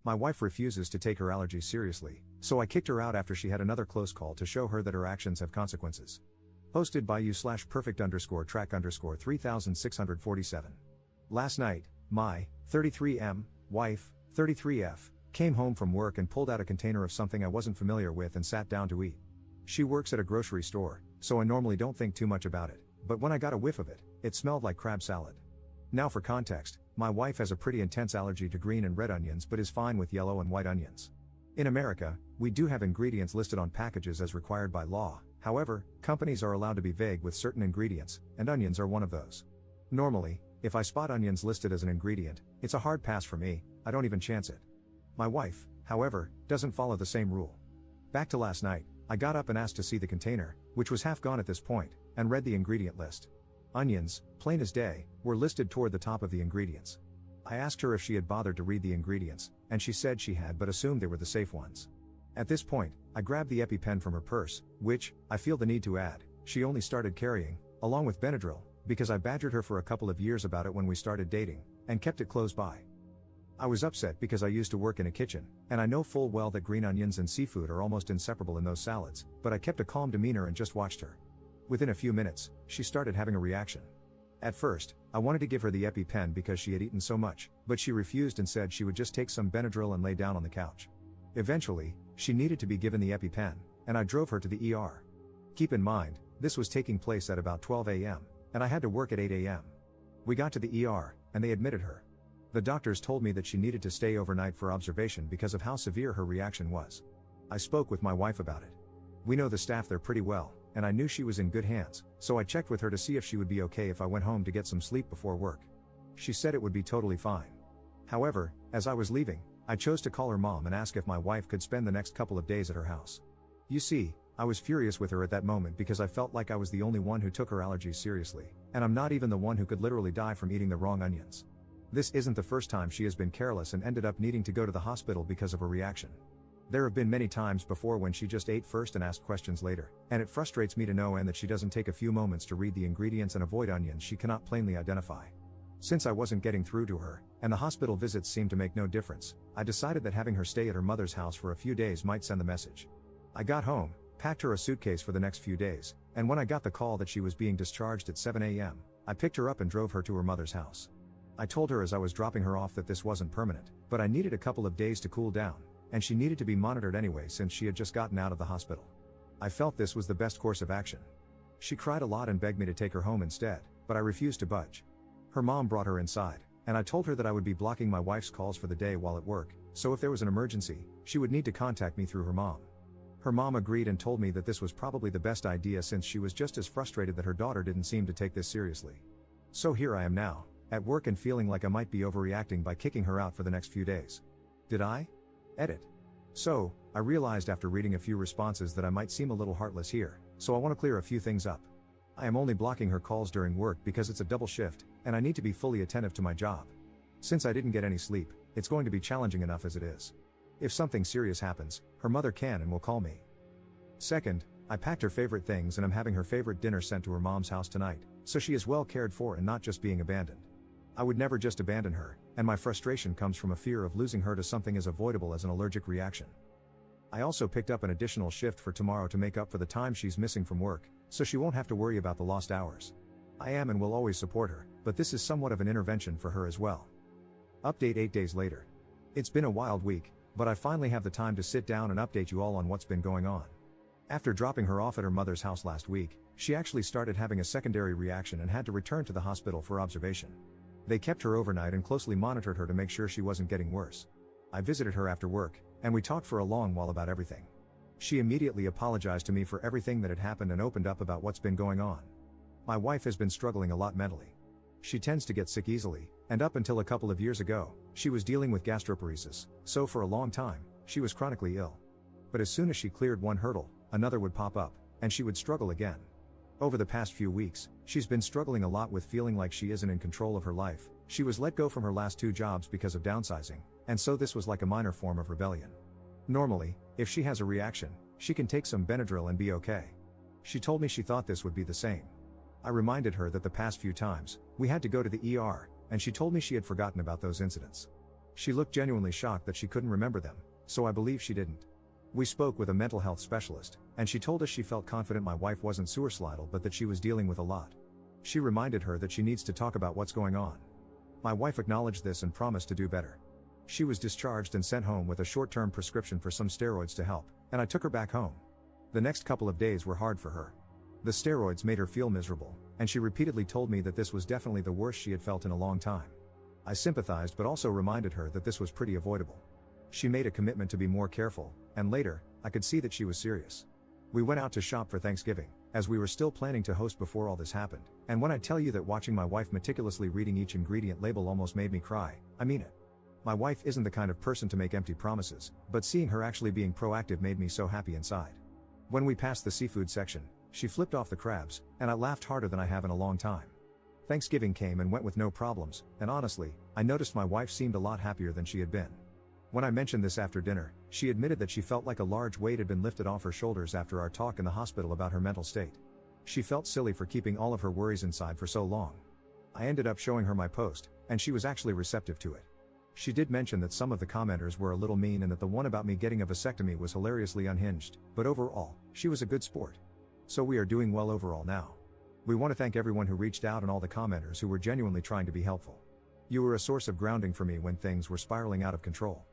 My wife refuses to take her allergies seriously, so I kicked her out after she had another close call to show her that her actions have consequences. Posted by you/perfect_track_3647. Last night, my 33M wife, 33F, came home from work and pulled out a container of something I wasn't familiar with and sat down to eat. She works at a grocery store, so I normally don't think too much about it, but when I got a whiff of it, it smelled like crab salad. Now for context, my wife has a pretty intense allergy to green and red onions but is fine with yellow and white onions. In America, we do have ingredients listed on packages as required by law. However, companies are allowed to be vague with certain ingredients, and onions are one of those. Normally, if I spot onions listed as an ingredient, it's a hard pass for me, I don't even chance it. My wife, however, doesn't follow the same rule. Back to last night, I got up and asked to see the container, which was half gone at this point, and read the ingredient list. Onions, plain as day, were listed toward the top of the ingredients. I asked her if she had bothered to read the ingredients, and she said she had but assumed they were the safe ones. At this point, I grabbed the EpiPen from her purse, which, I feel the need to add, she only started carrying, along with Benadryl, because I badgered her for a couple of years about it when we started dating, and kept it close by. I was upset because I used to work in a kitchen, and I know full well that green onions and seafood are almost inseparable in those salads, but I kept a calm demeanor and just watched her. Within a few minutes, she started having a reaction. At first, I wanted to give her the EpiPen because she had eaten so much, but she refused and said she would just take some Benadryl and lay down on the couch. Eventually, she needed to be given the EpiPen, and I drove her to the ER. Keep in mind, this was taking place at about 12 a.m., and I had to work at 8 a.m. We got to the ER, and they admitted her. The doctors told me that she needed to stay overnight for observation because of how severe her reaction was. I spoke with my wife about it. We know the staff there pretty well, and I knew she was in good hands, so I checked with her to see if she would be okay if I went home to get some sleep before work. She said it would be totally fine. However, as I was leaving, I chose to call her mom and ask if my wife could spend the next couple of days at her house. You see, I was furious with her at that moment because I felt like I was the only one who took her allergies seriously, and I'm not even the one who could literally die from eating the wrong onions. This isn't the first time she has been careless and ended up needing to go to the hospital because of her reaction. There have been many times before when she just ate first and asked questions later, and it frustrates me to no end that she doesn't take a few moments to read the ingredients and avoid onions she cannot plainly identify. Since I wasn't getting through to her, and the hospital visits seemed to make no difference, I decided that having her stay at her mother's house for a few days might send the message. I got home, packed her a suitcase for the next few days, and when I got the call that she was being discharged at 7 a.m., I picked her up and drove her to her mother's house. I told her as I was dropping her off that this wasn't permanent, but I needed a couple of days to cool down, and she needed to be monitored anyway since she had just gotten out of the hospital. I felt this was the best course of action. She cried a lot and begged me to take her home instead, but I refused to budge. Her mom brought her inside, and I told her that I would be blocking my wife's calls for the day while at work, so if there was an emergency, she would need to contact me through her mom. Her mom agreed and told me that this was probably the best idea since she was just as frustrated that her daughter didn't seem to take this seriously. So here I am now, at work and feeling like I might be overreacting by kicking her out for the next few days. Did I? Edit. So, I realized after reading a few responses that I might seem a little heartless here, so I want to clear a few things up. I am only blocking her calls during work because it's a double shift, and I need to be fully attentive to my job. Since I didn't get any sleep, it's going to be challenging enough as it is. If something serious happens, her mother can and will call me. Second, I packed her favorite things and I'm having her favorite dinner sent to her mom's house tonight, so she is well cared for and not just being abandoned. I would never just abandon her, and my frustration comes from a fear of losing her to something as avoidable as an allergic reaction. I also picked up an additional shift for tomorrow to make up for the time she's missing from work, so she won't have to worry about the lost hours. I am and will always support her, but this is somewhat of an intervention for her as well. Update 8 days later. It's been a wild week, but I finally have the time to sit down and update you all on what's been going on. After dropping her off at her mother's house last week, she actually started having a secondary reaction and had to return to the hospital for observation. They kept her overnight and closely monitored her to make sure she wasn't getting worse. I visited her after work, and we talked for a long while about everything. She immediately apologized to me for everything that had happened and opened up about what's been going on. My wife has been struggling a lot mentally. She tends to get sick easily, and up until a couple of years ago, she was dealing with gastroparesis, so for a long time, she was chronically ill. But as soon as she cleared one hurdle, another would pop up, and she would struggle again. Over the past few weeks, she's been struggling a lot with feeling like she isn't in control of her life. She was let go from her last 2 jobs because of downsizing, and so this was like a minor form of rebellion. Normally, if she has a reaction, she can take some Benadryl and be okay. She told me she thought this would be the same. I reminded her that the past few times, we had to go to the ER, and she told me she had forgotten about those incidents. She looked genuinely shocked that she couldn't remember them, so I believe she didn't. We spoke with a mental health specialist, and she told us she felt confident my wife wasn't suicidal but that she was dealing with a lot. She reminded her that she needs to talk about what's going on. My wife acknowledged this and promised to do better. She was discharged and sent home with a short-term prescription for some steroids to help, and I took her back home. The next couple of days were hard for her. The steroids made her feel miserable, and she repeatedly told me that this was definitely the worst she had felt in a long time. I sympathized but also reminded her that this was pretty avoidable. She made a commitment to be more careful, and later, I could see that she was serious. We went out to shop for Thanksgiving, as we were still planning to host before all this happened, and when I tell you that watching my wife meticulously reading each ingredient label almost made me cry, I mean it. My wife isn't the kind of person to make empty promises, but seeing her actually being proactive made me so happy inside. When we passed the seafood section, she flipped off the crabs, and I laughed harder than I have in a long time. Thanksgiving came and went with no problems, and honestly, I noticed my wife seemed a lot happier than she had been. When I mentioned this after dinner, she admitted that she felt like a large weight had been lifted off her shoulders after our talk in the hospital about her mental state. She felt silly for keeping all of her worries inside for so long. I ended up showing her my post, and she was actually receptive to it. She did mention that some of the commenters were a little mean and that the one about me getting a vasectomy was hilariously unhinged, but overall, she was a good sport. So we are doing well overall now. We want to thank everyone who reached out and all the commenters who were genuinely trying to be helpful. You were a source of grounding for me when things were spiraling out of control.